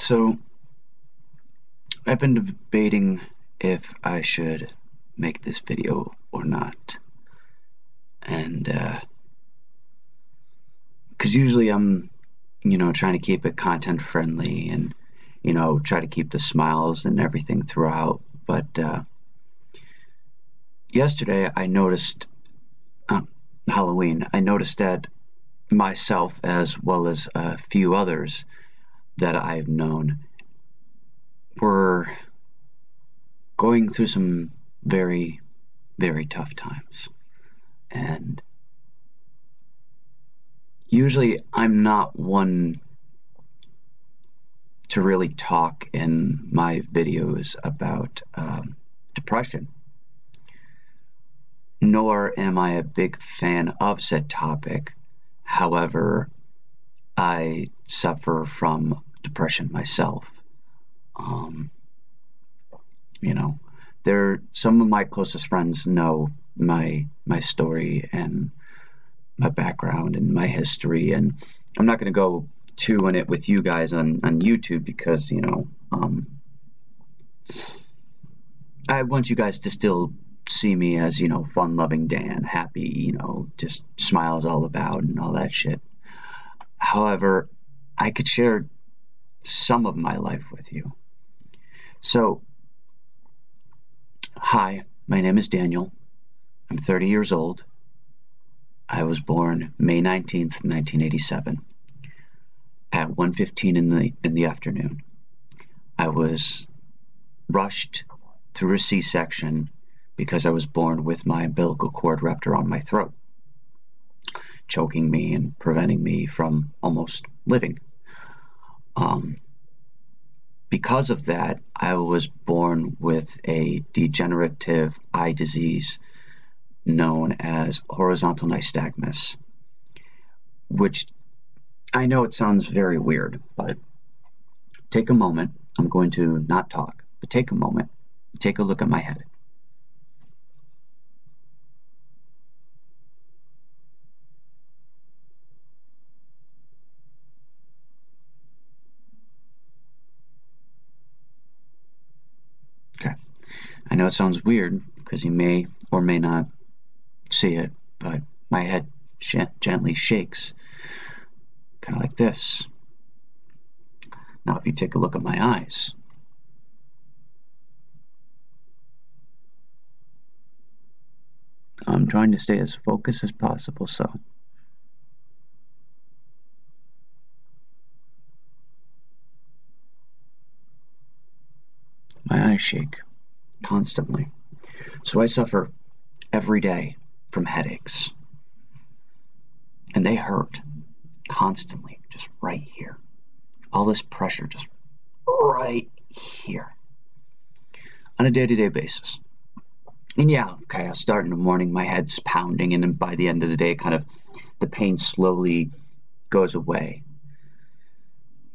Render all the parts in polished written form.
So, I've been debating if I should make this video or not. And, because usually I'm, trying to keep it content friendly and, try to keep the smiles and everything throughout. But, yesterday I noticed, Halloween, I noticed that myself as well as a few others that I've known were going through some very, very tough times. And usually I'm not one to really talk in my videos about depression, nor am I a big fan of said topic. However, I suffer from depression myself. Some of my closest friends know my story and my background and my history, and I'm not going to go too in it with you guys on YouTube because I want you guys to still see me as fun-loving Dan, happy, just smiles all about and all that shit. However, I could share some of my life with you. So, hi, my name is Daniel. I'm 30 years old. I was born May 19th, 1987 at 1:15 in the afternoon. I was rushed through a C-section because I was born with my umbilical cord wrapped around my throat, choking me and preventing me from almost living. Because of that, I was born with a degenerative eye disease known as horizontal nystagmus, which I know it sounds very weird, but take a moment. I'm going to not talk, but take a moment, take a look at my head. Okay, I know it sounds weird because you may or may not see it, but my head gently shakes, kind of like this. Now, if you take a look at my eyes, I'm trying to stay as focused as possible, so. My eyes shake constantly. So I suffer every day from headaches. And they hurt constantly, just right here. All this pressure just right here on a day-to-day basis. And yeah, okay, I start in the morning, my head's pounding, and then by the end of the day, kind of the pain slowly goes away.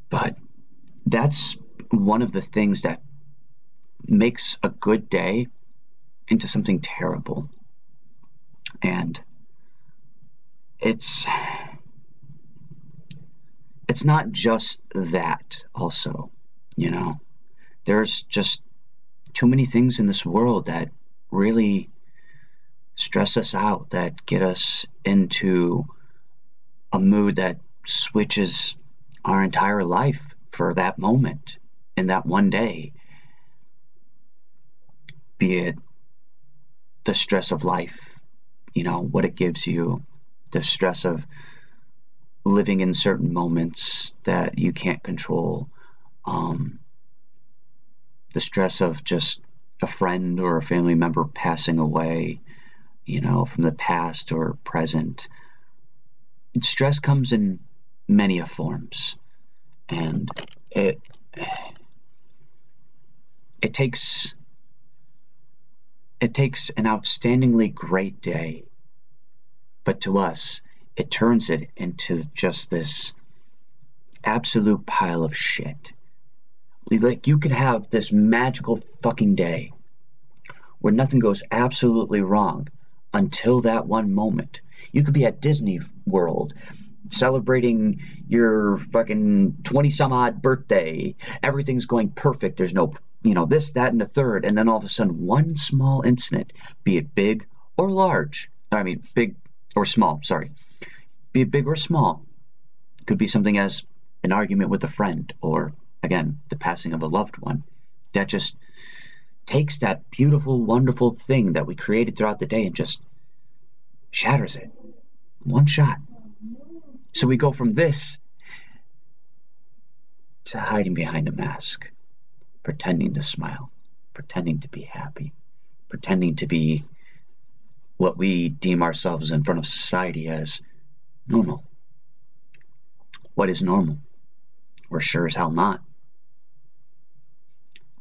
But that's one of the things that makes a good day into something terrible. And it's not just that also, there's just too many things in this world that really stress us out, that get us into a mood that switches our entire life for that moment in that one day. Be it the stress of life, what it gives you, the stress of living in certain moments that you can't control, the stress of just a friend or a family member passing away, from the past or present. Stress comes in many forms, and it takes an outstandingly great day, but to us, it turns it into just this absolute pile of shit. Like, you could have this magical fucking day where nothing goes absolutely wrong until that one moment. You could be at Disney World celebrating your fucking 20 some odd birthday. Everything's going perfect. There's no, this, that, and the third. And then all of a sudden, one small incident, be it big or large, I mean, big or small, sorry, be it big or small, could be something as an argument with a friend or, again, the passing of a loved one that just takes that beautiful, wonderful thing that we created throughout the day and just shatters it. One shot. So we go from this to hiding behind a mask, pretending to smile, pretending to be happy, pretending to be what we deem ourselves in front of society as normal. What is normal? We're sure as hell not.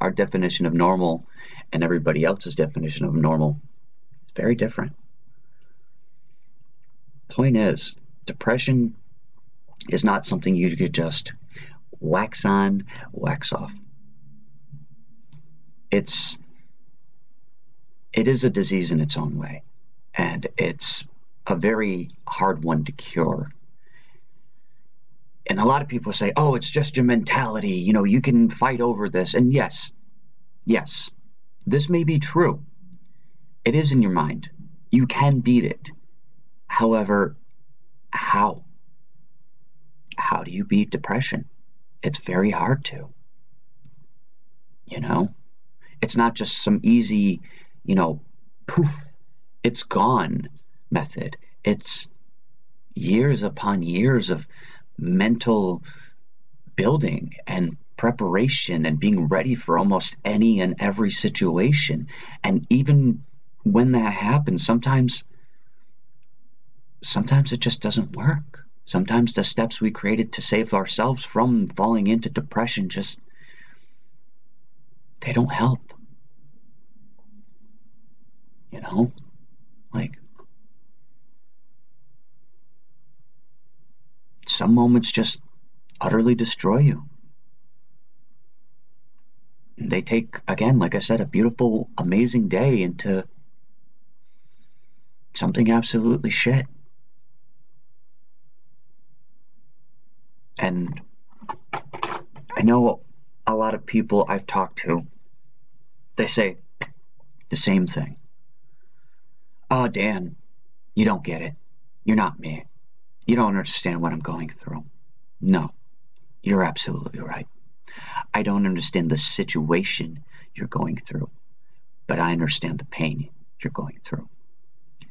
Our definition of normal and everybody else's definition of normal is very different. Point is, depression is not something you could just wax on, wax off. It is a disease in its own way, and it's a very hard one to cure. And a lot of people say, oh, it's just your mentality, you can fight over this. And yes, this may be true. It is in your mind. You can beat it. However, how? How do you beat depression? It's very hard to. It's not just some easy, poof, it's gone method. It's years upon years of mental building and preparation and being ready for almost any and every situation. And even when that happens, sometimes it just doesn't work. Sometimes the steps we created to save ourselves from falling into depression they don't help. Like, some moments just utterly destroy you. They take, again, like I said, a beautiful, amazing day into something absolutely shit. And I know a lot of people I've talked to, they say the same thing. Oh, Dan, you don't get it. You're not me. You don't understand what I'm going through. No, you're absolutely right. I don't understand the situation you're going through, but I understand the pain you're going through.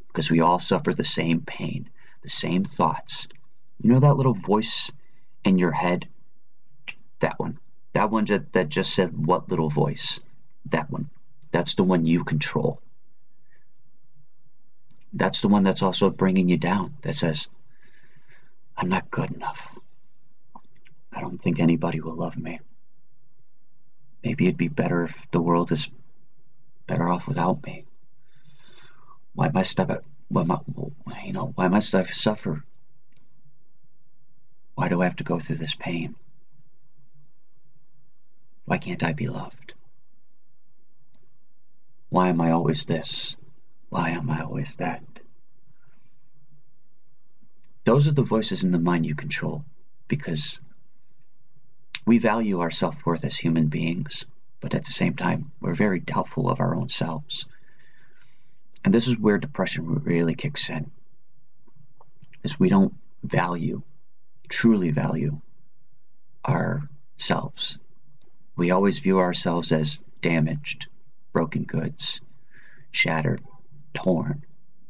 Because we all suffer the same pain, the same thoughts. That little voice in your head? That one. That one that just said, what little voice? That one. That's the one you control. That's the one that's also bringing you down, that says, I'm not good enough. I don't think anybody will love me. Maybe it'd be better if the world is better off without me. Why must I suffer? Why do I have to go through this pain? Why can't I be loved? Why am I always this? Why am I always that? Those are the voices in the mind you control, because we value our self-worth as human beings, but at the same time, we're very doubtful of our own selves. And this is where depression really kicks in, is we don't truly value ourselves. We always view ourselves as damaged, broken goods, shattered, torn,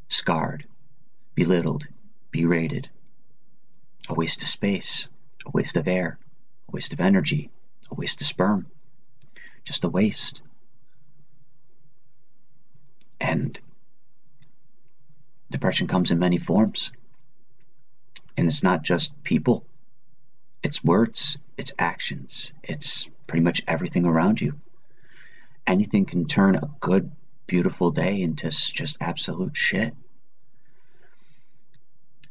scarred, belittled, berated, a waste of space, a waste of air, a waste of energy, a waste of sperm, just a waste. And depression comes in many forms. And it's not just people, it's words, it's actions, it's pretty much everything around you. Anything can turn a good, beautiful day into just absolute shit.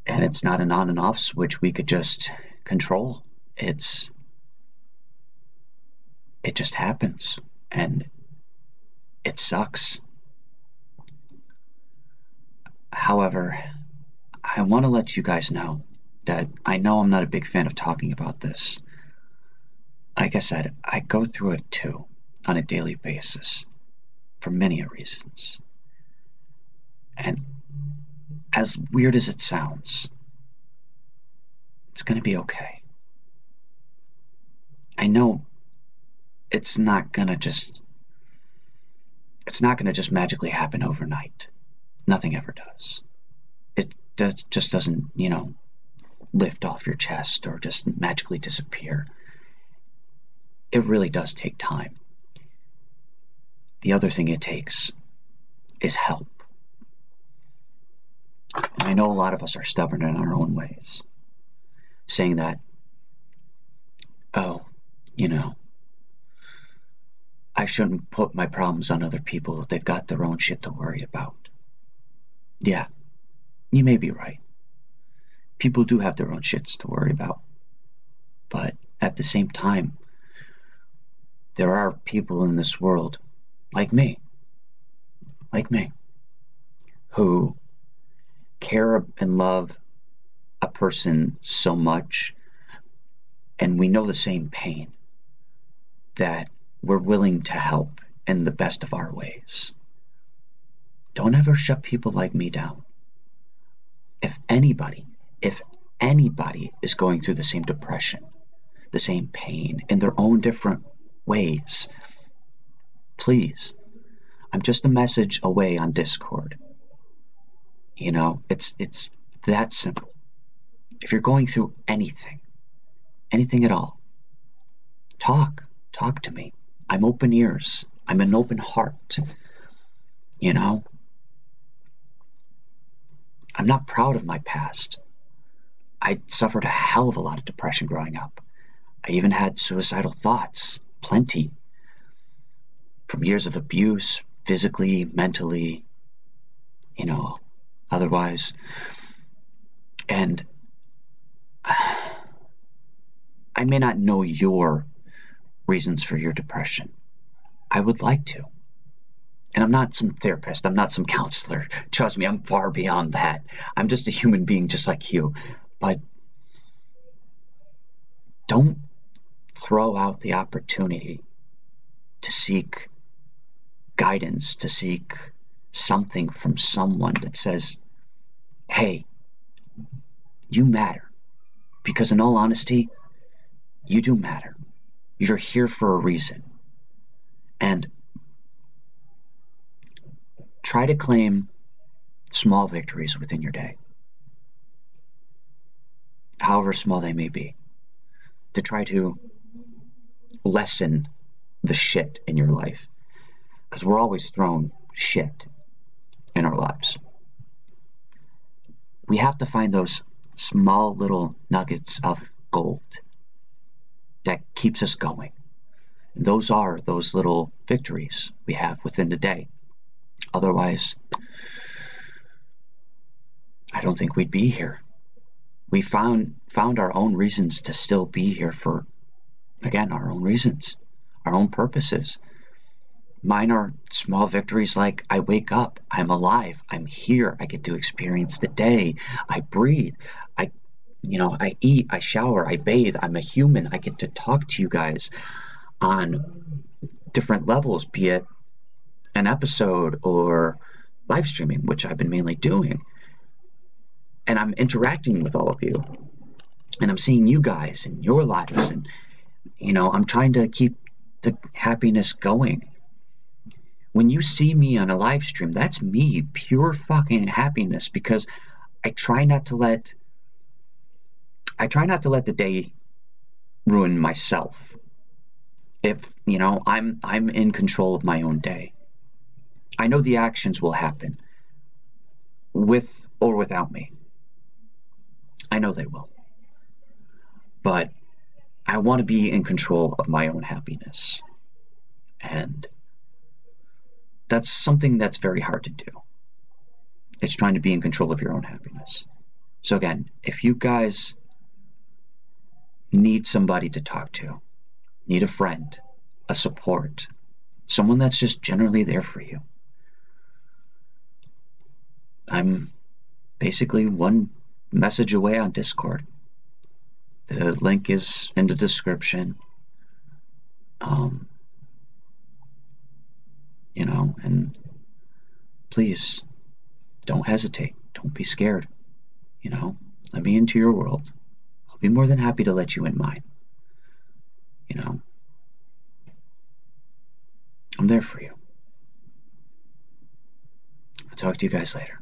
And it's not an on and off switch we could just control. It just happens, and it sucks. However, I want to let you guys know that I know I'm not a big fan of talking about this. Like I said, I go through it too on a daily basis for many reasons. And as weird as it sounds, it's going to be okay. I know it's not going to just magically happen overnight. Nothing ever does. It just doesn't, lift off your chest or just magically disappear. It really does take time. The other thing it takes is help. And I know a lot of us are stubborn in our own ways, saying that, oh, I shouldn't put my problems on other people. They've got their own shit to worry about. Yeah, you may be right. People do have their own shits to worry about. But at the same time, there are people in this world like me, who care and love a person so much, and we know the same pain, that we're willing to help in the best of our ways. Don't ever shut people like me down. If anybody is going through the same depression, the same pain in their own different ways, please, I'm just a message away on Discord. It's that simple. If you're going through anything at all, talk to me. I'm open ears. I'm an open heart. I'm not proud of my past. I suffered a hell of a lot of depression growing up. I even had suicidal thoughts, plenty, from years of abuse, physically, mentally, otherwise. And I may not know your reasons for your depression. I would like to. And I'm not some therapist. I'm not some counselor. Trust me, I'm far beyond that. I'm just a human being just like you. But don't throw out the opportunity to seek guidance, to seek something from someone that says, hey, you matter. Because in all honesty, you do matter. You're here for a reason. And try to claim small victories within your day, however small they may be, to try to lessen the shit in your life. Because we're always thrown shit in our lives. We have to find those small little nuggets of gold that keeps us going. And those are those little victories we have within the day. Otherwise, I don't think we'd be here. We found our own reasons to still be here for, again, our own reasons, our own purposes. Mine are small victories like I wake up, I'm alive, I'm here, I get to experience the day, I breathe, I eat, I shower, I bathe, I'm a human, I get to talk to you guys on different levels, be it an episode or live streaming, which I've been mainly doing. And I'm interacting with all of you. And I'm seeing you guys in your lives. And, I'm trying to keep the happiness going. When you see me on a live stream, that's me, pure fucking happiness, because I try not to let the day ruin myself. If, I'm in control of my own day. I know the actions will happen, with or without me. I know they will. But I want to be in control of my own happiness. And that's something that's very hard to do. It's trying to be in control of your own happiness. So again, if you guys need somebody to talk to, need a friend, a support, someone that's just generally there for you, I'm basically one message away on Discord. The link is in the description. Um, and please don't hesitate. Don't be scared. Let me into your world. I'll be more than happy to let you in mine. You know, I'm there for you. I'll talk to you guys later.